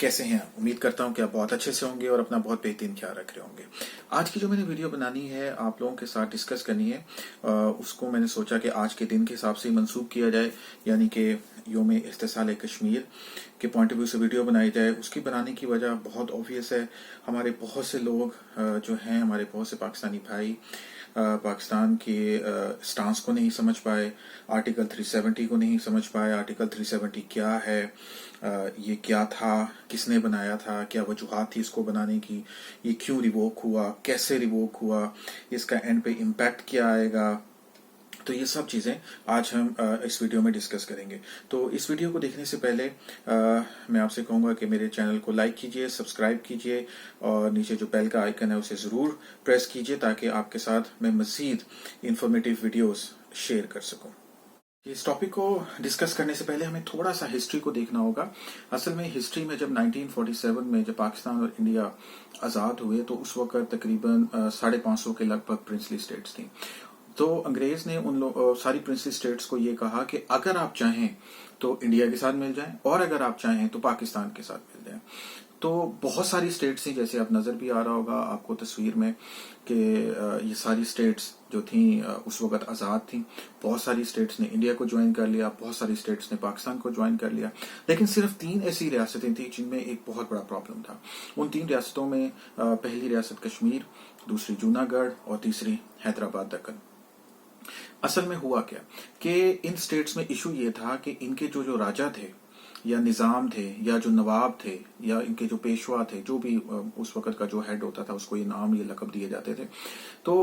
कैसे हैं आप? उम्मीद करता हूं कि आप बहुत अच्छे से होंगे और अपना बहुत बेहतरीन ख्याल रख रहे होंगे। आज की जो मैंने वीडियो बनानी है आप लोगों के साथ डिस्कस करनी है, उसको मैंने सोचा कि आज के दिन के हिसाब से मंसूब किया जाए, यानी कि योम इस्तिसाल कश्मीर के पॉइंट ऑफ व्यू से वीडियो बनाई जाए। उसकी बनाने की वजह बहुत ऑब्वियस है। हमारे बहुत से लोग जो हैं, हमारे बहुत से पाकिस्तानी भाई पाकिस्तान के स्टांस को नहीं समझ पाए, आर्टिकल 370 को नहीं समझ पाए। आर्टिकल 370 क्या है, ये क्या था, किसने बनाया था, क्या वजूहात थी इसको बनाने की, ये क्यों रिवोक हुआ, कैसे रिवोक हुआ, इसका एंड पे इम्पैक्ट क्या आएगा। तो ये सब चीज़ें आज हम इस वीडियो में डिस्कस करेंगे। तो इस वीडियो को देखने से पहले मैं आपसे कहूँगा कि मेरे चैनल को लाइक कीजिए, सब्सक्राइब कीजिए और नीचे जो बेल का आइकन है उसे ज़रूर प्रेस कीजिए ताकि आपके साथ मैं मज़ीद इंफॉर्मेटिव वीडियोस शेयर कर सकूँ। इस टॉपिक को डिस्कस करने से पहले हमें थोड़ा सा हिस्ट्री को देखना होगा। असल में हिस्ट्री में जब 1947 में जब पाकिस्तान और इंडिया आज़ाद हुए तो उस वक्त तकरीबन 550 के लगभग प्रिंसली स्टेट्स थी। तो अंग्रेज ने सारी प्रिंसली स्टेट्स को ये कहा कि अगर आप चाहें तो इंडिया के साथ मिल जाएं और अगर आप चाहें तो पाकिस्तान के साथ मिल जाएं। तो बहुत सारी स्टेट्स थी, जैसे अब नजर भी आ रहा होगा आपको तस्वीर में कि ये सारी स्टेट्स जो थी उस वक्त आज़ाद थी। बहुत सारी स्टेट्स ने इंडिया को ज्वाइन कर लिया, बहुत सारी स्टेट्स ने पाकिस्तान को ज्वाइन कर लिया, लेकिन सिर्फ 3 ऐसी रियासतें थी जिनमें एक बहुत बड़ा प्रॉब्लम था। उन 3 रियासतों में पहली रियासत कश्मीर, दूसरी जूनागढ़ और तीसरी हैदराबाद दक्कन। असल में हुआ क्या कि इन स्टेट्स में इशू ये था कि इनके जो राजा थे या निज़ाम थे या जो नवाब थे या इनके जो पेशवा थे, जो भी उस वक्त का जो हेड होता था उसको ये नाम ये लक़ब दिए जाते थे, तो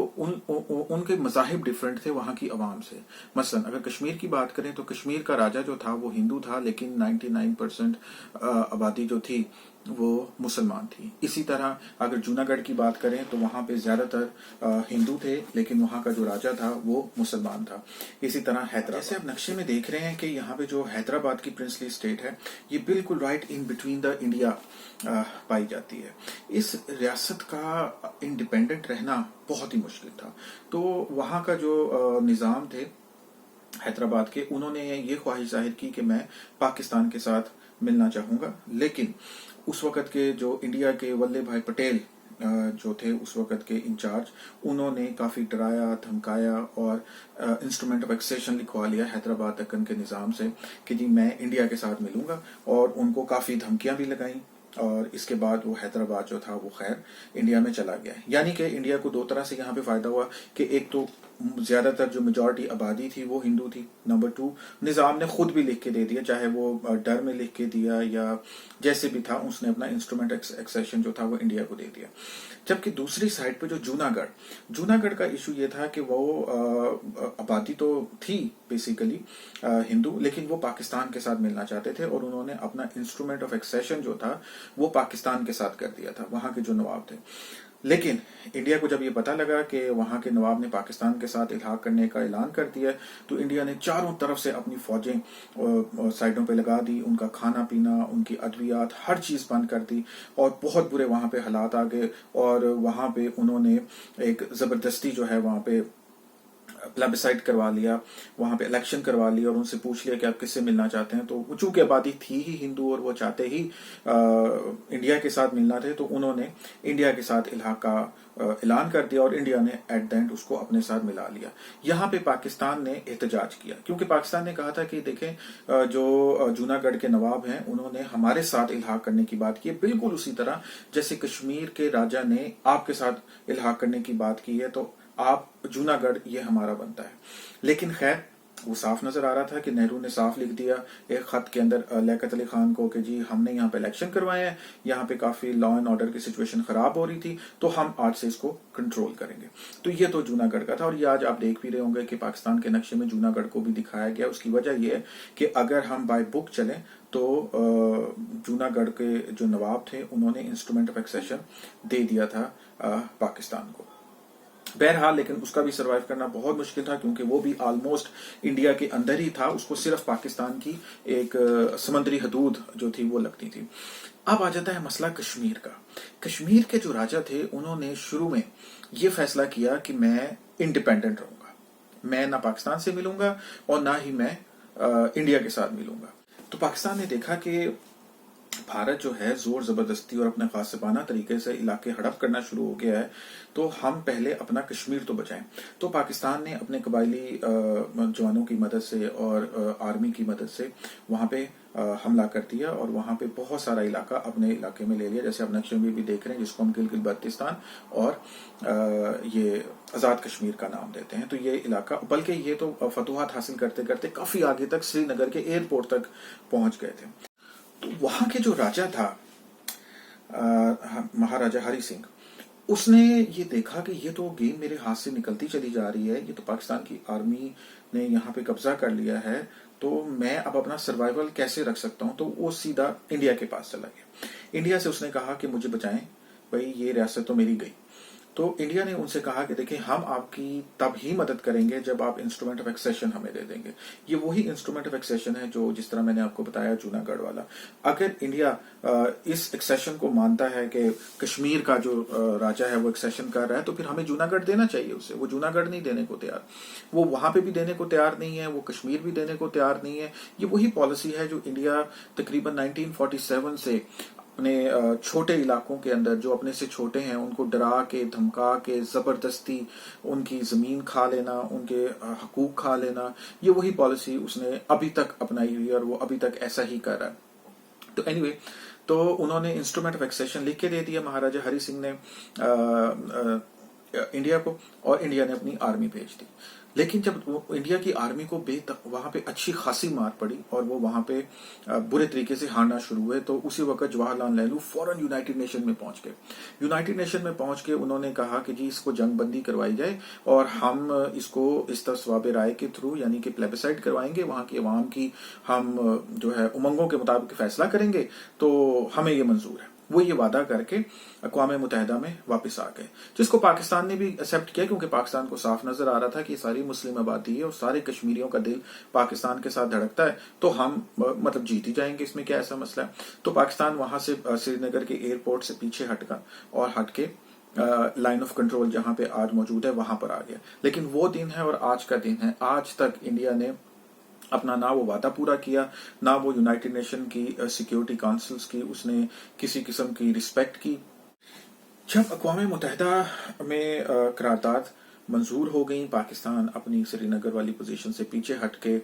उनके मज़ाहिब डिफरेंट थे वहाँ की अवाम से। मसलन अगर कश्मीर की बात करें तो कश्मीर का राजा जो था वो हिंदू था, लेकिन 99% आबादी जो थी वो मुसलमान थी। इसी तरह अगर जूनागढ़ की बात करें तो वहाँ पे ज्यादातर हिंदू थे, लेकिन वहाँ का जो राजा था वो मुसलमान था। इसी तरह हैदराबाद, जैसे आप नक्शे में देख रहे हैं कि यहाँ पे जो हैदराबाद की प्रिंसली स्टेट है ये बिल्कुल right in between the India पाई जाती है। इस रियासत का इंडिपेंडेंट रहना बहुत ही मुश्किल था। तो वहाँ का जो निज़ाम थे हैदराबाद के, उन्होंने ये ख्वाहिश जाहिर की कि मैं पाकिस्तान के साथ मिलना चाहूंगा, लेकिन उस वक्त के जो इंडिया के वल्लभ भाई पटेल जो थे उस वक्त के इंचार्ज, उन्होंने काफी डराया धमकाया और इंस्ट्रूमेंट ऑफ एक्सेशन लिखवा लिया हैदराबाद दक्कन के निजाम से कि जी मैं इंडिया के साथ मिलूंगा, और उनको काफी धमकियां भी लगाई। और इसके बाद वो हैदराबाद जो था वो खैर इंडिया में चला गया। यानी कि इंडिया को 2 तरह से यहाँ पे फायदा हुआ कि एक तो ज्यादातर जो मेजॉरिटी आबादी थी वो हिंदू थी, नंबर 2 निजाम ने खुद भी लिख के दे दिया, चाहे वो डर में लिख के दिया या जैसे भी था, उसने अपना इंस्ट्रूमेंट एक्सेशन जो था वो इंडिया को दे दिया। जबकि दूसरी साइड पे जो जूनागढ़ का इशू ये था कि वो आबादी तो थी बेसिकली हिंदू, लेकिन वो पाकिस्तान के साथ मिलना चाहते थे और उन्होंने अपना इंस्ट्रूमेंट ऑफ एक्सेशन जो था वो पाकिस्तान के साथ कर दिया था, वहां के जो नवाब थे। लेकिन इंडिया को जब ये पता लगा कि वहां के नवाब ने पाकिस्तान के साथ इल्हाक करने का ऐलान कर दिया, तो इंडिया ने चारों तरफ से अपनी फौजें साइडों पे लगा दी, उनका खाना पीना, उनकी अद्वियात, हर चीज बंद कर दी और बहुत बुरे वहां पे हालात आ गए। और वहां पे उन्होंने एक जबरदस्ती जो है वहां पे प्लेबिसाइड करवा लिया, वहां पे इलेक्शन करवा लिया और उनसे पूछ लिया कि आप किससे मिलना चाहते हैं। तो चूंकि आबादी थी ही हिंदू और वो चाहते ही इंडिया के साथ मिलना थे, तो उन्होंने इंडिया के साथ इल्हाक का ऐलान कर दिया और इंडिया ने एट द एंड उसको अपने साथ मिला लिया। यहाँ पे पाकिस्तान ने एहतजाज किया, क्योंकि पाकिस्तान ने कहा था कि देखें जो जूनागढ़ के नवाब हैं उन्होंने हमारे साथ इल्हाक करने की बात की है, बिल्कुल उसी तरह जैसे कश्मीर के राजा ने आपके साथ इल्हाक करने की बात की है, तो आप जूनागढ़ ये हमारा बनता है। लेकिन खैर वो साफ नजर आ रहा था कि नेहरू ने साफ लिख दिया एक खत के अंदर लियाकत अली खान को कि जी हमने यहाँ पे इलेक्शन करवाए हैं, यहाँ पे काफी लॉ एंड ऑर्डर की सिचुएशन खराब हो रही थी, तो हम आज से इसको कंट्रोल करेंगे। तो ये तो जूनागढ़ का था। और ये आज आप देख भी रहे होंगे कि पाकिस्तान के नक्शे में जूनागढ़ को भी दिखाया गया। उसकी वजह यह है कि अगर हम बाय बुक चलें तो जूनागढ़ के जो नवाब थे उन्होंने इंस्ट्रूमेंट ऑफ एक्सेशन दे दिया था पाकिस्तान को। बहरहाल लेकिन उसका भी सरवाइव करना बहुत मुश्किल था, क्योंकि वो भी ऑलमोस्ट इंडिया के अंदर ही था, उसको सिर्फ पाकिस्तान की एक समुद्री हदूद जो थी वो लगती थी। अब आ जाता है मसला कश्मीर का। कश्मीर के जो राजा थे उन्होंने शुरू में ये फैसला किया कि मैं इंडिपेंडेंट रहूंगा, मैं ना पाकिस्तान से मिलूंगा और ना ही मैं इंडिया के साथ मिलूंगा। तो पाकिस्तान ने देखा कि भारत जो है जोर जबरदस्ती और अपने गासिबाना तरीके से इलाके हड़प करना शुरू हो गया है, तो हम पहले अपना कश्मीर तो बचाएं। तो पाकिस्तान ने अपने कबायली जवानों की मदद से और आर्मी की मदद से वहां पे हमला कर दिया और वहां पे बहुत सारा इलाका अपने इलाके में ले लिया, जैसे आप नक्शे में भी देख रहे हैं, जिसको हम गिलगित बल्तिस्तान और ये आजाद कश्मीर का नाम देते हैं। तो ये इलाका, बल्कि ये तो फतूहात हासिल करते करते काफी आगे तक श्रीनगर के एयरपोर्ट तक पहुंच गए थे। तो वहां के जो राजा था महाराजा हरि सिंह, उसने ये देखा कि ये तो गेम मेरे हाथ से निकलती चली जा रही है, ये तो पाकिस्तान की आर्मी ने यहाँ पे कब्जा कर लिया है, तो मैं अब अपना सर्वाइवल कैसे रख सकता हूँ। तो वो सीधा इंडिया के पास चला गया। इंडिया से उसने कहा कि मुझे बचाएं भाई, ये रियासत तो मेरी गई। तो इंडिया ने उनसे कहा कि देखिए, हम आपकी तब ही मदद करेंगे जब आप इंस्ट्रूमेंट ऑफ एक्सेशन हमें दे देंगे। ये वही इंस्ट्रूमेंट ऑफ एक्सेशन है जो, जिस तरह मैंने आपको बताया, जूनागढ़ वाला। अगर इंडिया इस एक्सेशन को मानता है कि कश्मीर का जो राजा है वो एक्सेशन कर रहा है, तो फिर हमें जूनागढ़ देना चाहिए उसे। वो जूनागढ़ नहीं देने को तैयार, वो वहां पे भी देने को तैयार नहीं है, वो कश्मीर भी देने को तैयार नहीं है। ये वही पॉलिसी है जो इंडिया तकरीबन 1947 से अपने छोटे इलाकों के अंदर, जो अपने से छोटे हैं, उनको डरा के, धमका के, जबरदस्ती उनकी जमीन खा लेना, उनके हकूक खा लेना, ये वही पॉलिसी उसने अभी तक अपनाई हुई है और वो अभी तक ऐसा ही कर रहा है। तो एनीवे, तो उन्होंने इंस्ट्रूमेंट ऑफ एक्सेशन लिख के दे दिया महाराजा हरि सिंह ने इंडिया को, और इंडिया ने अपनी आर्मी भेज दी। लेकिन जब इंडिया की आर्मी को वहां पे अच्छी खासी मार पड़ी और वो वहां पे बुरे तरीके से हारना शुरू हुए, तो उसी वक्त जवाहरलाल नेहरू फौरन यूनाइटेड नेशन में पहुंच गए। यूनाइटेड नेशन में पहुंच के उन्होंने कहा कि जी, इसको जंगबंदी करवाई जाए और हम इसको इस तस्वाब राय के थ्रू, यानी कि प्लेबिसाइड करवाएंगे, वहां की अवाम की हम जो है उमंगों के मुताबिक फैसला करेंगे, तो हमें ये मंजूर है। वो ये वादा करके अक़वाम मुत्तहिदा में वापस आ गए, जिसको पाकिस्तान ने भी एक्सेप्ट किया, क्योंकि पाकिस्तान को साफ नजर आ रहा था कि ये सारी मुस्लिम आबादी है और सारे कश्मीरियों का दिल पाकिस्तान के साथ धड़कता है, तो हम मतलब जीत ही जाएंगे, इसमें क्या ऐसा मसला है। तो पाकिस्तान वहां से श्रीनगर के एयरपोर्ट से पीछे हटका और हट के लाइन ऑफ कंट्रोल जहां पे आज मौजूद है वहां पर आ गया। लेकिन वो दिन है और आज का दिन है, आज तक इंडिया ने अपना ना वो वादा पूरा किया, ना वो यूनाइटेड नेशन की सिक्योरिटी काउंसिल्स की उसने किसी किस्म की रिस्पेक्ट की। जब अक़वाम मुत्तहिदा में करारदाद मंजूर हो गई, पाकिस्तान अपनी श्रीनगर वाली पोजीशन से पीछे हट के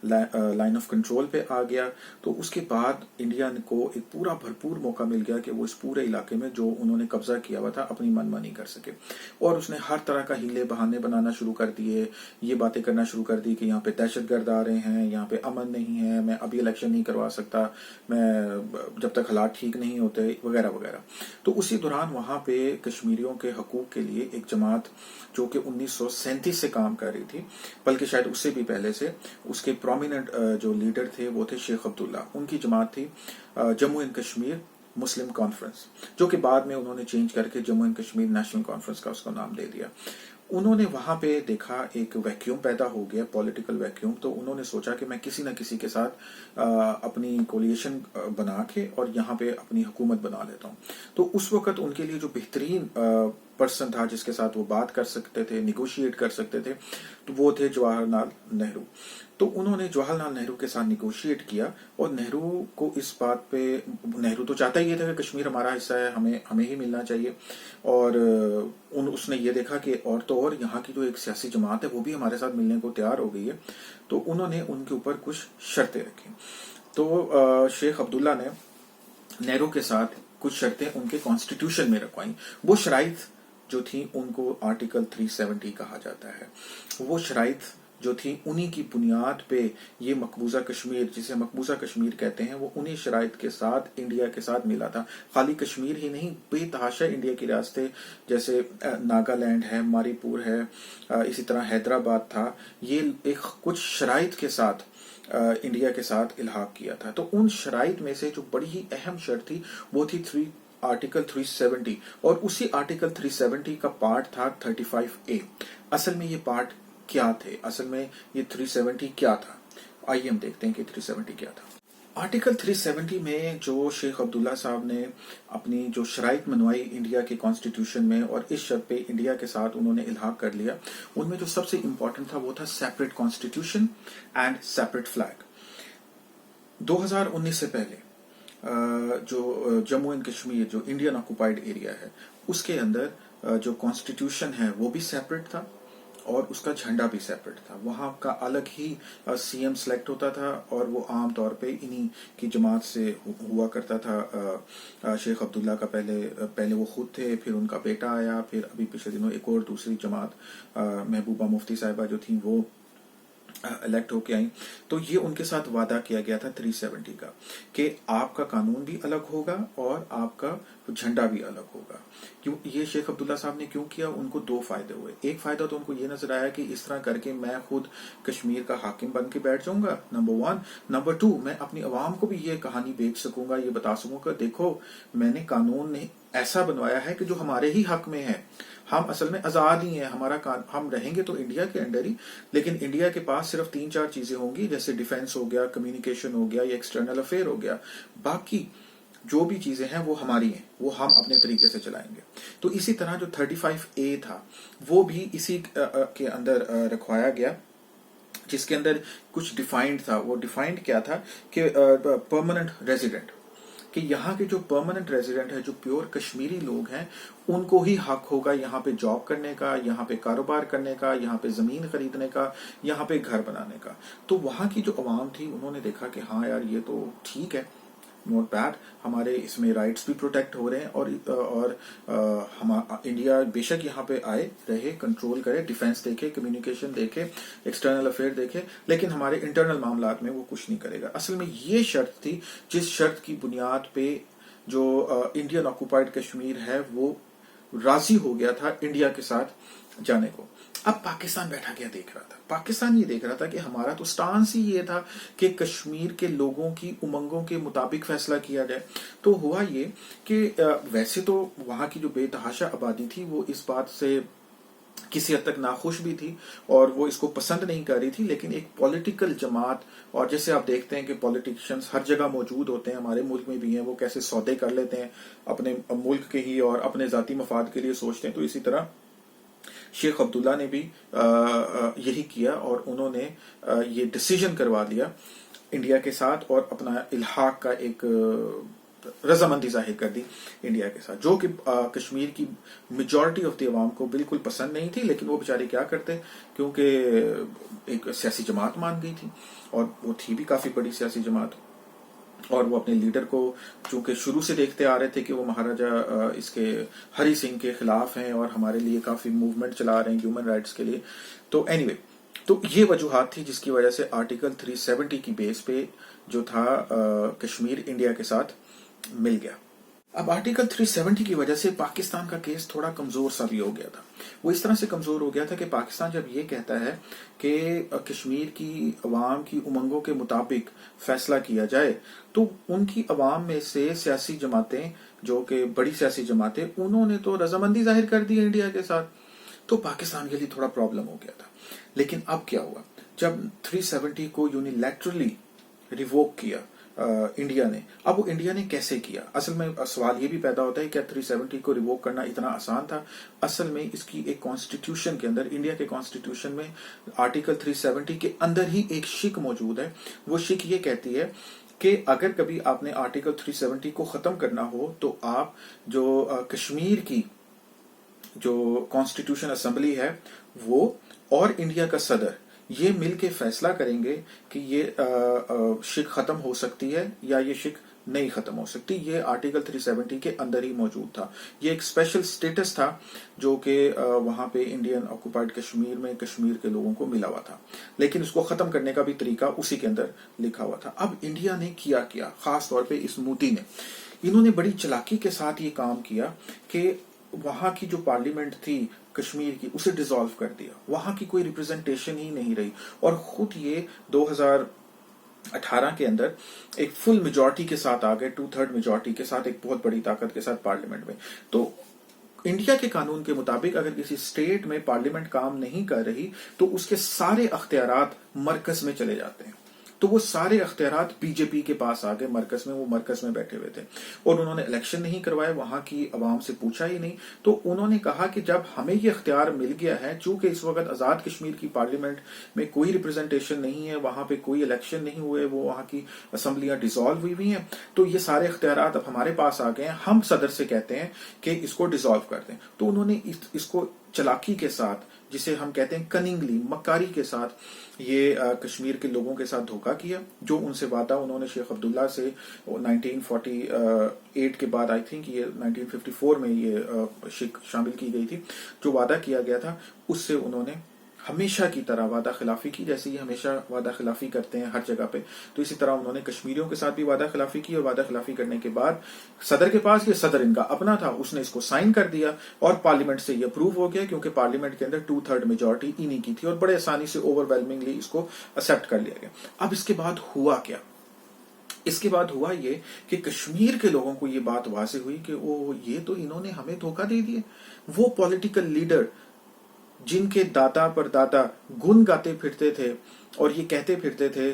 लाइन ऑफ कंट्रोल पे आ गया, तो उसके बाद इंडिया को एक पूरा भरपूर मौका मिल गया कि वो इस पूरे इलाके में जो उन्होंने कब्जा किया हुआ था अपनी मनमानी कर सके। और उसने हर तरह का हीले बहाने बनाना शुरू कर दिए, ये बातें करना शुरू कर दी कि यहाँ पे दहशतगर्द आ रहे हैं, यहाँ पे अमन नहीं है, मैं अभी इलेक्शन नहीं करवा सकता, मैं जब तक हालात ठीक नहीं होते, वगैरह वगैरह। तो उसी दौरान वहां पे कश्मीरियों के हकूक के लिए एक जमात जो कि 1937 से काम कर रही थी, बल्कि शायद उससे भी पहले से, उसके प्रोमिनेंट जो लीडर थे वो थे शेख अब्दुल्ला। उनकी जमात थी Jammu and Kashmir Muslim conference, जो कि बाद में उन्होंने चेंज करके Jammu and Kashmir national conference का उसको नाम दे दिया। उन्होंने वहां पे देखा एक वैक्यूम पैदा हो गया, पॉलिटिकल वैक्यूम, तो उन्होंने सोचा कि मैं किसी न किसी के साथ अपनी कोलिएशन बना के और यहाँ पे अपनी हुकूमत बना लेता हूँ। तो उस वक्त उनके लिए जो बेहतरीन पर्सन था जिसके साथ वो बात कर सकते थे, निगोशिएट कर सकते थे, तो वो थे जवाहरलाल नेहरू। तो उन्होंने जवाहरलाल नेहरू के साथ निगोशिएट किया और नेहरू को इस बात पे, नेहरू तो चाहता ही था कि कश्मीर हमारा हिस्सा है, हमें ही मिलना चाहिए। और उसने ये देखा कि और तो और यहाँ की जो एक सियासी जमात है वो भी हमारे साथ मिलने को तैयार हो गई है, तो उन्होंने उनके ऊपर कुछ शर्तें रखी। तो शेख अब्दुल्ला ने नेहरू के साथ कुछ शर्तें उनके कॉन्स्टिट्यूशन में रखवाई। वो शराइत जो थी उनको आर्टिकल 370 कहा जाता है। वो शराइत जो थी उन्हीं की बुनियाद पे ये मकबूजा कश्मीर, जिसे मकबूजा कश्मीर कहते हैं, वो उन्हीं शराइत के साथ इंडिया के साथ मिला था। खाली कश्मीर ही नहीं, बेतहाशा इंडिया की रियासतें जैसे नागालैंड है, मणिपुर है, इसी तरह हैदराबाद था, ये एक कुछ शराइत के साथ इंडिया के साथ इल्हाक किया था। तो उन शराइत में से जो बड़ी ही अहम शर्त थी वो थी आर्टिकल 370, और उसी आर्टिकल 370 का पार्ट था 35A। असल में ये पार्ट क्या थे, असल में ये 370 क्या था, आइए हम देखते हैं कि 370 क्या था। आर्टिकल 370 में जो शेख अब्दुल्ला साहब ने अपनी जो शराइत मनवाई इंडिया के कॉन्स्टिट्यूशन में, और इस शर्त पे इंडिया के साथ उन्होंने इल्हाक कर लिया, उनमें जो सबसे इंपॉर्टेंट था वो था separate constitution and separate flag. 2019 से पहले जो जम्मू एंड कश्मीर जो इंडियन ऑक्युपाइड एरिया है उसके अंदर जो कॉन्स्टिट्यूशन है वो भी सेपरेट था और उसका झंडा भी सेपरेट था। वहां का अलग ही सीएम सेलेक्ट होता था और वो आम तौर पे इन्हीं की जमात से हुआ करता था। शेख अब्दुल्ला का पहले वो खुद थे, फिर उनका बेटा आया, फिर अभी पिछले दिनों एक और दूसरी जमात महबूबा मुफ्ती साहिबा जो थी वो इलेक्ट होके आई। तो ये उनके साथ वादा किया गया था 370 का कि आपका कानून भी अलग होगा और आपका झंडा भी अलग होगा। क्यों ये शेख अब्दुल्ला साहब ने क्यों किया? उनको दो फायदे हुए। एक फायदा तो उनको ये नजर आया कि इस तरह करके मैं खुद कश्मीर का हाकिम बन के बैठ जाऊंगा, नंबर 1। नंबर 2, मैं अपनी आवाम को भी ये कहानी बेच सकूंगा, ये बता सकूंगा देखो मैंने कानून ने ऐसा बनवाया है कि जो हमारे ही हक में है। हम असल में आजाद ही हैं, हम रहेंगे तो इंडिया के अंडर ही, लेकिन इंडिया के पास सिर्फ 3-4 चीजें होंगी, जैसे डिफेंस हो गया, कम्युनिकेशन हो गया या एक्सटर्नल अफेयर हो गया। बाकी जो भी चीजें हैं वो हमारी हैं, वो हम अपने तरीके से चलाएंगे। तो इसी तरह जो 35A था वो भी इसी के अंदर रखवाया गया, जिसके अंदर कुछ डिफाइंड था। वो डिफाइंड क्या था कि परमानेंट रेजिडेंट, कि यहाँ के जो परमानेंट रेजिडेंट है, जो प्योर कश्मीरी लोग हैं, उनको ही हक होगा यहाँ पे जॉब करने का, यहाँ पे कारोबार करने का, यहाँ पे जमीन खरीदने का, यहाँ पे घर बनाने का। तो वहां की जो अवाम थी उन्होंने देखा कि हाँ यार ये तो ठीक है, नॉट बैड, हमारे इसमें राइट्स भी प्रोटेक्ट हो रहे हैं और हम इंडिया बेशक यहाँ पे आए रहे, कंट्रोल करे, डिफेंस देखे, कम्युनिकेशन देखे, एक्सटर्नल अफेयर देखे, लेकिन हमारे इंटरनल मामलात में वो कुछ नहीं करेगा। असल में ये शर्त थी जिस शर्त की बुनियाद पे जो इंडियन ऑक्युपाइड कश्मीर है वो राजी हो गया था इंडिया के साथ जाने को। अब पाकिस्तान बैठा क्या देख रहा था? पाकिस्तान ये देख रहा था कि हमारा तो स्टांस ही ये था कि कश्मीर के लोगों की उमंगों के मुताबिक फैसला किया जाए। तो हुआ ये कि वैसे तो वहां की जो बेतहाशा आबादी थी वो इस बात से किसी हद तक नाखुश भी थी और वो इसको पसंद नहीं कर रही थी, लेकिन एक पॉलिटिकल जमात, और जैसे आप देखते हैं कि पॉलिटिशियंस हर जगह मौजूद होते हैं, हमारे मुल्क में भी हैं, वो कैसे सौदे कर लेते हैं अपने मुल्क के ही और अपने जाती मफाद के लिए सोचते हैं। तो इसी तरह शेख अब्दुल्ला ने भी यही किया और उन्होंने ये डिसीजन करवा लिया इंडिया के साथ और अपना इल्हाक का एक रजामंदी जाहिर कर दी इंडिया के साथ, जो कि कश्मीर की मेजॉरिटी ऑफ द अवाम को बिल्कुल पसंद नहीं थी। लेकिन वो बेचारे क्या करते, क्योंकि एक सियासी जमात मान गई थी और वो थी भी काफी बड़ी सियासी जमात, और वो अपने लीडर को चूंकि शुरू से देखते आ रहे थे कि वो महाराजा इसके हरि सिंह के खिलाफ हैं और हमारे लिए काफी मूवमेंट चला रहे हैं ह्यूमन राइट्स के लिए। तो एनीवे, तो ये वजूहात थी जिसकी वजह से आर्टिकल 370 की बेस पे जो था कश्मीर इंडिया के साथ मिल गया। अब आर्टिकल 370 की वजह से पाकिस्तान का केस थोड़ा कमजोर सा भी हो गया था। वो इस तरह से कमजोर हो गया था कि पाकिस्तान जब ये कहता है कि कश्मीर की अवाम की उमंगों के मुताबिक फैसला किया जाए, तो उनकी अवाम में से सियासी जमातें, जो कि बड़ी सियासी जमातें, उन्होंने तो रजामंदी जाहिर कर दी इंडिया के साथ। तो पाकिस्तान के लिए थोड़ा प्रॉब्लम हो गया था। लेकिन अब क्या हुआ, जब 370 को यूनिलैटरली रिवोक किया इंडिया ने, अब वो इंडिया ने कैसे किया? असल में सवाल ये भी पैदा होता है क्या 370 को रिवोक करना इतना आसान था? असल में इसकी एक कॉन्स्टिट्यूशन के अंदर, इंडिया के कॉन्स्टिट्यूशन में आर्टिकल 370 के अंदर ही एक शिक मौजूद है। वो शिक ये कहती है कि अगर कभी आपने आर्टिकल 370 को खत्म करना हो तो आप जो कश्मीर की जो कॉन्स्टिट्यूशन असेंबली है वो और इंडिया का सदर ये मिलके फैसला करेंगे कि ये शिक खत्म हो सकती है या ये शिक नहीं खत्म हो सकती। ये आर्टिकल 370 के अंदर ही मौजूद था। ये एक स्पेशल स्टेटस था जो कि वहां पे इंडियन ऑक्युपाइड कश्मीर में कश्मीर के लोगों को मिला हुआ था, लेकिन उसको खत्म करने का भी तरीका उसी के अंदर लिखा हुआ था। अब इंडिया ने किया खास तौर पे इस मोदी ने, इन्होंने बड़ी चालाकी के साथ ये काम किया कि वहां की जो पार्लियामेंट थी कश्मीर की उसे डिसॉल्व कर दिया। वहां की कोई रिप्रेजेंटेशन ही नहीं रही और खुद ये 2018 के अंदर एक फुल मेजॉरिटी के साथ आ गए, 2/3 मेजॉरिटी के साथ, एक बहुत बड़ी ताकत के साथ पार्लियामेंट में। तो इंडिया के कानून के मुताबिक अगर किसी स्टेट में पार्लियामेंट काम नहीं कर रही तो उसके सारे अख्तियारात मरकज में चले जाते हैं। तो वो सारे अख्तियारात बीजेपी के पास आ गए मरकज में, वो मरकज में बैठे हुए थे और उन्होंने इलेक्शन नहीं करवाए, वहां की आवाम से पूछा ही नहीं। तो उन्होंने कहा कि जब हमें ये अख्तियार मिल गया है, चूंकि इस वक्त आजाद कश्मीर की पार्लियामेंट में कोई रिप्रेजेंटेशन नहीं है, वहां पे कोई इलेक्शन नहीं हुए, वो वहां की असम्बलियां डिसॉल्व हुई हैं, तो ये सारे अख्तियारात अब हमारे पास आ गए हैं, हम सदर से कहते हैं कि इसको डिसॉल्व कर दें। तो उन्होंने इसको चालाकी के साथ, जिसे हम कहते हैं कनिंगली, मक्कारी के साथ ये कश्मीर के लोगों के साथ धोखा किया। जो उनसे वादा उन्होंने शेख अब्दुल्ला से 1948 के बाद, आई थिंक ये 1954 में ये शामिल की गई थी, जो वादा किया गया था उससे उन्होंने हमेशा की तरह वादा खिलाफी की, जैसे ये हमेशा वादा खिलाफी करते हैं हर जगह पे। तो इसी तरह उन्होंने कश्मीरियों के साथ भी वादा खिलाफी की और वादा खिलाफी करने के बाद सदर के पास, ये सदर इनका अपना था, उसने इसको साइन कर दिया और पार्लियामेंट से ये अप्रूव हो गया, क्योंकि पार्लियामेंट के अंदर 2/3 मेजोरिटी इन्हीं की थी और बड़े आसानी से ओवरवेलमिंगली इसको एक्सेप्ट कर लिया गया। अब इसके बाद हुआ क्या? इसके बाद हुआ ये कि कश्मीर के लोगों को ये बात वाज़ेह हुई कि ओ, ये तो इन्होंने हमें धोखा दे दिए। वो पॉलिटिकल लीडर जिनके दादा परदादा गुन गाते फिरते थे और ये कहते फिरते थे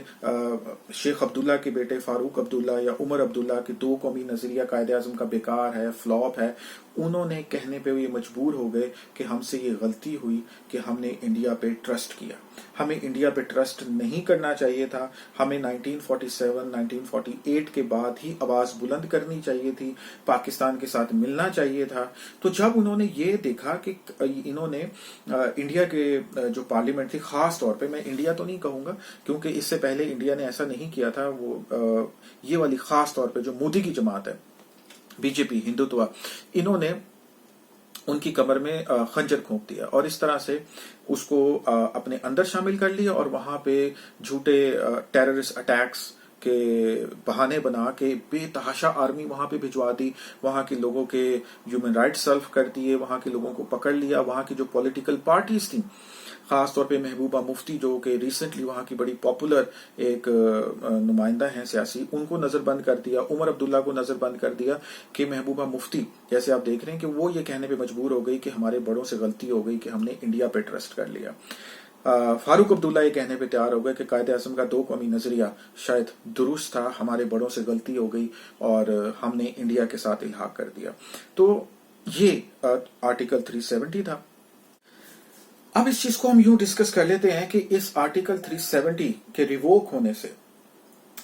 शेख अब्दुल्ला के बेटे फारूक अब्दुल्ला या उमर अब्दुल्ला कि 2 कौमी नजरिया कायदे आजम का बेकार है, फ्लॉप है, उन्होंने कहने पे ये मजबूर हो गए कि हमसे ये गलती हुई कि हमने इंडिया पे ट्रस्ट किया। हमें इंडिया पे ट्रस्ट नहीं करना चाहिए था, हमें 1947 1948 के बाद ही आवाज बुलंद करनी चाहिए थी, पाकिस्तान के साथ मिलना चाहिए था। तो जब उन्होंने ये देखा कि इन्होंने इंडिया के जो पार्लियामेंट थी, खास तौर पे मैं इंडिया तो नहीं कहूंगा क्योंकि इससे पहले इंडिया ने ऐसा नहीं किया था, वो ये वाली खास तौर पे जो मोदी की जमात है, बीजेपी, हिंदुत्व, इन्होंने उनकी कमर में खंजर घोंप दिया और इस तरह से उसको अपने अंदर शामिल कर लिया और वहां पे झूठे टेररिस्ट अटैक्स के बहाने बना के बेतहाशा आर्मी वहां पे भिजवा दी, वहां के लोगों के ह्यूमन राइट्स सल्व कर दिए, वहां के लोगों को पकड़ लिया, वहां की जो पॉलिटिकल पार्टीज थी, खास तौर पे महबूबा मुफ्ती जो कि रिसेंटली वहां की बड़ी पॉपुलर एक नुमाइंदा हैं सियासी, उनको नजरबंद कर दिया, उमर अब्दुल्ला को नजरबंद कर दिया कि महबूबा मुफ्ती, जैसे आप देख रहे हैं कि वो ये कहने पे मजबूर हो गई कि हमारे बड़ों से गलती हो गई कि हमने इंडिया पे ट्रस्ट कर लिया। फारूक अब्दुल्ला ये कहने पे तैयार हो गए कि कायदे आज़म का 2 कौमी नजरिया शायद दुरुस्त था, हमारे बड़ों से गलती हो गई और हमने इंडिया के साथ इल्हाक कर दिया। तो ये आर्टिकल 370 था। अब इस चीज को हम यूं डिस्कस कर लेते हैं कि इस आर्टिकल 370 के रिवोक होने से,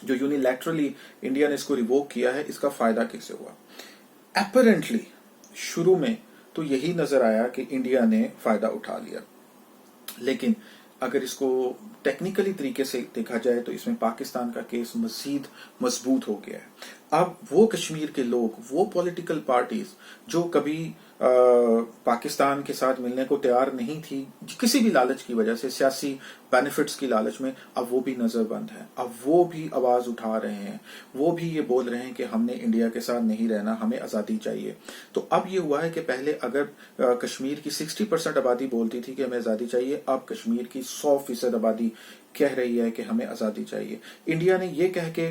जो यूनिलैटरली इंडिया ने इसको रिवोक किया है, इसका फायदा कैसे हुआ? अपरेंटली शुरू में तो यही नजर आया कि इंडिया ने फायदा उठा लिया, लेकिन अगर इसको टेक्निकली तरीके से देखा जाए तो इसमें पाकिस्तान का केस मजीद मजबूत हो गया है। अब वो कश्मीर के लोग, वो पॉलिटिकल पार्टीज जो कभी पाकिस्तान के साथ मिलने को तैयार नहीं थी किसी भी लालच की वजह से, सियासी बेनिफिट्स की लालच में, अब वो भी नजरबंद है, अब वो भी आवाज उठा रहे हैं, वो भी ये बोल रहे हैं कि हमने इंडिया के साथ नहीं रहना, हमें आजादी चाहिए। तो अब ये हुआ है कि पहले अगर कश्मीर की 60% आबादी बोलती थी कि हमें आजादी चाहिए, अब कश्मीर की 100% आबादी कह रही है कि हमें आजादी चाहिए। इंडिया ने ये कह के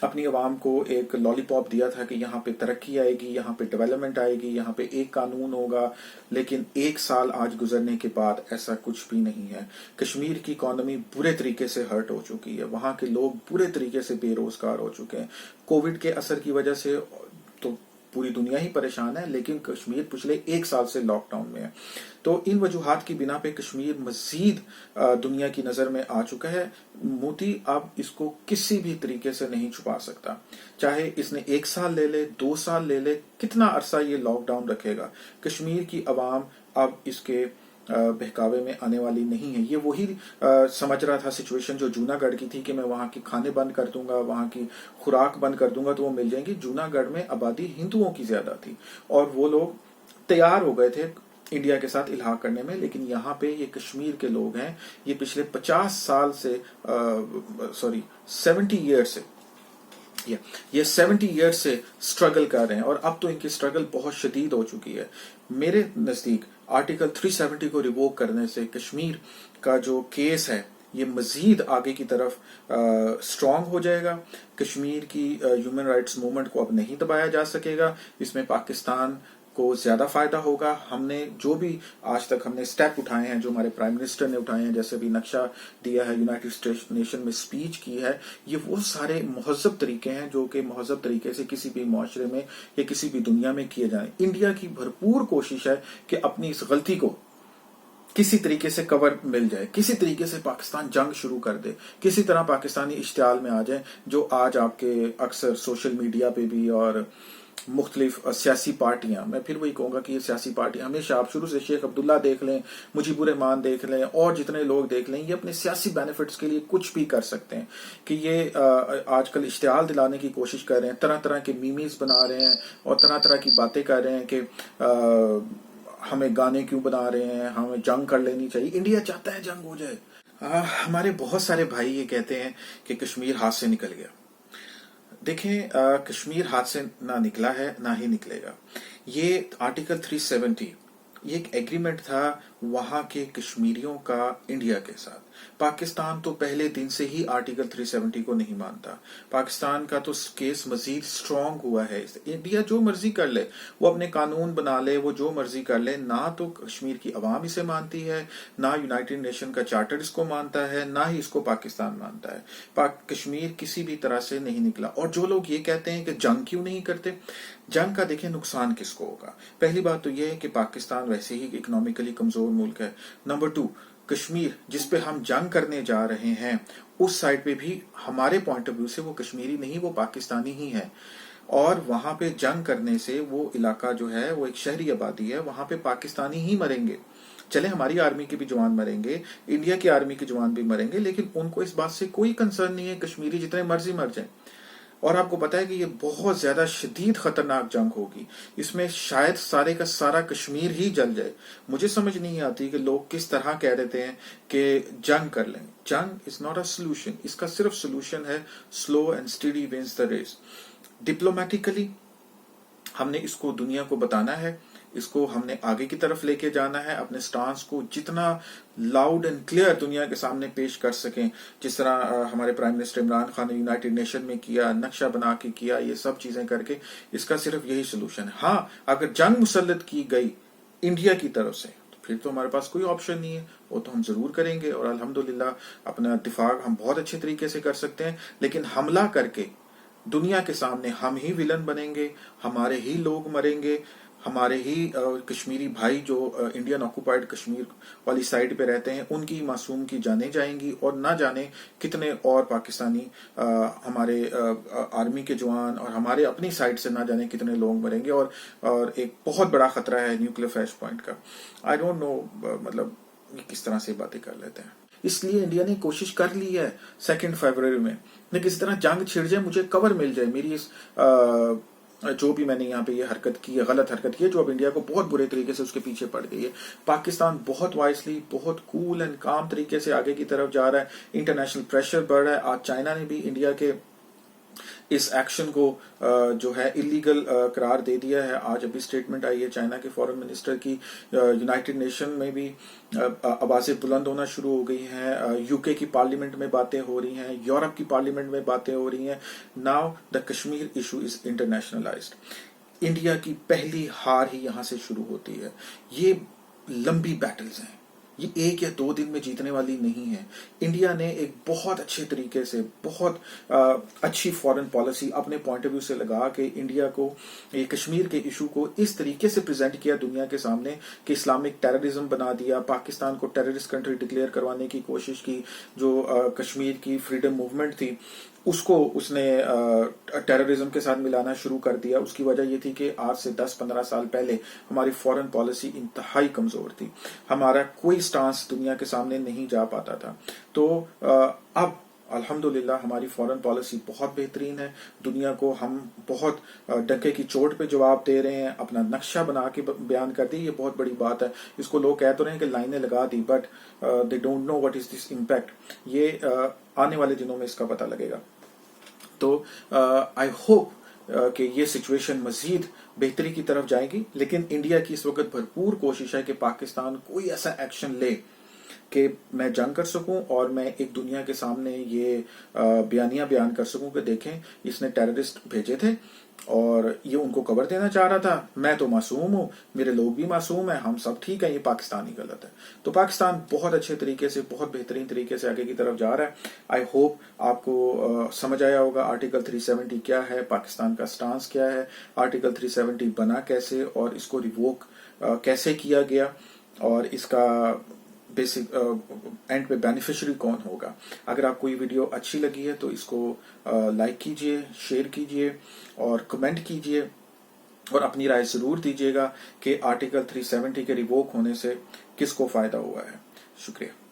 अपनी आवाम को एक लॉलीपॉप दिया था कि यहाँ पे तरक्की आएगी, यहाँ पे डेवलपमेंट आएगी, यहाँ पे एक कानून होगा, लेकिन 1 साल आज गुजरने के बाद ऐसा कुछ भी नहीं है। कश्मीर की इकोनॉमी बुरे तरीके से हर्ट हो चुकी है, वहां के लोग बुरे तरीके से बेरोजगार हो चुके हैं। कोविड के असर की वजह से तो पूरी दुनिया ही परेशान है, लेकिन कश्मीर पिछले 1 साल से लॉकडाउन में है। तो इन वजूहात की बिना पे कश्मीर मजीद दुनिया की नजर में आ चुका है। मोदी अब इसको किसी भी तरीके से नहीं छुपा सकता, चाहे इसने 1 साल ले ले, 2 साल ले ले, कितना अरसा ये लॉकडाउन रखेगा, कश्मीर की आवाम अब इसके बहकावे में आने वाली नहीं है। ये वही समझ रहा था सिचुएशन जो जूनागढ़ की थी कि मैं वहां की खाने बंद कर दूंगा, वहां की खुराक बंद कर दूंगा तो वो मिल जाएंगी। जूनागढ़ में आबादी हिंदुओं की ज्यादा थी और वो लोग तैयार हो गए थे इंडिया के साथ इल्हाक करने में, लेकिन यहाँ पे ये कश्मीर के लोग हैं, ये पिछले 50 साल से 70 ईयर से ये 70 ईयर से स्ट्रगल कर रहे हैं और अब तो इनकी स्ट्रगल बहुत शदीद हो चुकी है। मेरे नजदीक आर्टिकल 370 को रिवोक करने से कश्मीर का जो केस है ये मजीद आगे की तरफ स्ट्रांग हो जाएगा। कश्मीर की ह्यूमन राइट्स मूवमेंट को अब नहीं दबाया जा सकेगा, इसमें पाकिस्तान को ज्यादा फायदा होगा। हमने जो भी आज तक हमने स्टेप उठाए हैं, जो हमारे प्राइम मिनिस्टर ने उठाए हैं, जैसे भी नक्शा दिया है, यूनाइटेड नेशन में स्पीच की है, ये वो सारे महजब तरीके हैं जो कि महजब तरीके से किसी भी मुआशरे में या किसी भी दुनिया में किए जाएं। इंडिया की भरपूर कोशिश है कि अपनी इस गलती को किसी तरीके से कवर मिल जाए, किसी तरीके से पाकिस्तान जंग शुरू कर दे, किसी तरह पाकिस्तानी इश्तियाल में आ जाए, जो आज आपके अक्सर सोशल मीडिया पे भी और मुख्तलिफ सियासी पार्टियां, मैं फिर वही कहूंगा कि ये सियासी पार्टियां हमेशा, आप शुरू से शेख अब्दुल्ला देख लें, मुजीबुर रहमान देख लें और जितने लोग देख लें, ये अपने सियासी बेनिफिट्स के लिए कुछ भी कर सकते हैं कि ये आजकल इश्तियाल दिलाने की कोशिश कर रहे हैं, तरह तरह के मीमीज बना रहे हैं और तरह तरह की बातें कर रहे हैं कि हमें गाने क्यों बना रहे हैं, हमें जंग कर लेनी चाहिए, इंडिया चाहता है जंग हो जाए। हमारे बहुत सारे भाई ये कहते हैं कि कश्मीर हाथ से निकल गया। देखें, कश्मीर हाथ से ना निकला है, ना ही निकलेगा। ये आर्टिकल 370 ये एक एग्रीमेंट था वहां के कश्मीरियों का इंडिया के साथ। पाकिस्तान तो पहले दिन से ही आर्टिकल 370 को नहीं मानता। पाकिस्तान का तो केस मजीद स्ट्रांग हुआ है। इंडिया जो मर्जी कर ले, वो अपने कानून बना ले, वो जो मर्जी कर ले, ना तो कश्मीर की अवाम इसे मानती है, ना यूनाइटेड नेशन का चार्टर इसको मानता है, ना ही इसको पाकिस्तान मानता है। कश्मीर किसी भी तरह से नहीं निकला। और जो लोग ये कहते हैं कि जंग क्यों नहीं करते, जंग का देखें नुकसान किसको होगा। पहली बात तो यह है कि पाकिस्तान वैसे ही इकोनॉमिकली कमजोर मुल्क है। नंबर 2, कश्मीर जिस पे हम जंग करने जा रहे हैं, उस साइड पे भी हमारे पॉइंट ऑफ व्यू से वो कश्मीरी नहीं, वो पाकिस्तानी ही है। और वहां पे जंग करने से वो इलाका जो है वो एक शहरी आबादी है, वहां पे पाकिस्तानी ही मरेंगे। चले हमारी आर्मी के भी जवान मरेंगे, इंडिया की आर्मी के जवान भी मरेंगे, लेकिन उनको इस बात से कोई कंसर्न नहीं है, कश्मीरी जितने मर्जी मर जाए। और आपको पता है कि ये बहुत ज्यादा शदीद खतरनाक जंग होगी, इसमें शायद सारे का सारा कश्मीर ही जल जाए। मुझे समझ नहीं आती कि लोग किस तरह कह देते हैं कि जंग कर लें। जंग इज नॉट अ सोल्यूशन, इसका सिर्फ सोल्यूशन है slow and steady wins the race. Diplomatically हमने इसको दुनिया को बताना है, इसको हमने आगे की तरफ लेके जाना है, अपने स्टांस को जितना लाउड एंड क्लियर दुनिया के सामने पेश कर सकें, जिस तरह हमारे प्राइम मिनिस्टर इमरान खान ने यूनाइटेड नेशन में किया, नक्शा बना के किया, ये सब चीजें करके, इसका सिर्फ यही सोल्यूशन है। हाँ, अगर जंग मुसल्लत की गई इंडिया की तरफ से तो फिर तो हमारे पास कोई ऑप्शन नहीं है, वो तो हम जरूर करेंगे और अल्हम्दुलिल्लाह अपना दिफा हम बहुत अच्छे तरीके से कर सकते हैं। लेकिन हमला करके दुनिया के सामने हम ही विलन बनेंगे, हमारे ही लोग मरेंगे, हमारे ही कश्मीरी भाई जो इंडियन ऑक्युपाइड कश्मीर वाली साइड पे रहते हैं, उनकी मासूम की जाने जाएंगी और ना जाने कितने और पाकिस्तानी हमारे आर्मी के जवान और हमारे अपनी साइड से ना जाने कितने लोग मरेंगे। और एक बहुत बड़ा खतरा है न्यूक्लियर फ्लैश पॉइंट का। आई डोंट नो, मतलब ये किस तरह से बातें कर लेते हैं। इसलिए इंडिया ने कोशिश कर ली है 2 फरवरी में, लेकिन किसी तरह जंग छिड़ जाए, मुझे कवर मिल जाए, मेरी इस जो भी मैंने यहाँ पे ये हरकत की है, गलत हरकत की है, जो अब इंडिया को बहुत बुरे तरीके से उसके पीछे पड़ गई है। पाकिस्तान बहुत वाइसली, बहुत कूल एंड काम तरीके से आगे की तरफ जा रहा है। इंटरनेशनल प्रेशर बढ़ रहा है। आज चाइना ने भी इंडिया के इस एक्शन को जो है इलीगल करार दे दिया है। आज अभी स्टेटमेंट आई है चाइना के फॉरेन मिनिस्टर की, यूनाइटेड नेशन में भी आवाजें बुलंद होना शुरू हो गई हैं, यूके की पार्लियामेंट में बातें हो रही हैं, यूरोप की पार्लियामेंट में बातें हो रही हैं। Now the Kashmir issue is internationalised. India की पहली हार ही यहां से शुरू होती है। ये लंबी बैटल्स हैं, ये 1 या 2 दिन में जीतने वाली नहीं है। इंडिया ने एक बहुत अच्छे तरीके से, बहुत अच्छी फॉरेन पॉलिसी अपने पॉइंट ऑफ व्यू से लगा के इंडिया को, ये कश्मीर के इशू को इस तरीके से प्रेजेंट किया दुनिया के सामने कि इस्लामिक टेररिज्म बना दिया, पाकिस्तान को टेररिस्ट कंट्री डिक्लेयर करवाने की कोशिश की। जो कश्मीर की फ्रीडम मूवमेंट थी उसको उसने टेररिज्म के साथ मिलाना शुरू कर दिया। उसकी वजह ये थी कि आज से 10-15 साल पहले हमारी फॉरेन पॉलिसी इंतहाई कमजोर थी, हमारा कोई स्टांस दुनिया के सामने नहीं जा पाता था। तो अब अल्हम्दुलिल्लाह हमारी फॉरेन पॉलिसी बहुत बेहतरीन है। दुनिया को हम बहुत डंके की चोट पे जवाब दे रहे हैं, अपना नक्शा बना के बयान कर दी। ये बहुत बड़ी बात है। इसको लोग कह तो रहे हैं कि लाइनें लगा दी, but they don't know what is this impact. ये आने वाले दिनों में इसका पता लगेगा। तो आई होप कि ये सिचुएशन मजीद बेहतरी की तरफ जाएगी। लेकिन इंडिया की इस वक्त भरपूर कोशिश है कि पाकिस्तान कोई ऐसा एक्शन ले کہ میں جنگ کر سکوں اور میں ایک دنیا کے سامنے یہ بیانیہ بیان کر سکوں کہ دیکھیں اس نے ٹیررسٹ بھیجے تھے اور یہ ان کو کور دینا چاہ رہا تھا، میں تو معصوم ہوں، میرے لوگ بھی معصوم ہیں، ہم سب ٹھیک ہیں، یہ پاکستانی غلط ہے۔ تو پاکستان بہت اچھے طریقے سے، بہت بہترین طریقے سے آگے کی طرف جا رہا ہے۔ آئی ہوپ آپ کو سمجھ آیا ہوگا آرٹیکل 370 کیا ہے، پاکستان کا سٹانس کیا ہے، آرٹیکل 370 بنا کیسے اور اس کو ریووک کیسے کیا گیا، اور اس کا بیسک اینڈ پہ بینیفیشری کون ہوگا۔ اگر آپ کو یہ ویڈیو اچھی لگی ہے تو اس کو لائک کیجئے، شیئر کیجئے اور کمنٹ کیجئے، اور اپنی رائے ضرور دیجیے گا کہ آرٹیکل 370 کے ریووک ہونے سے کس کو فائدہ ہوا ہے۔ شکریہ۔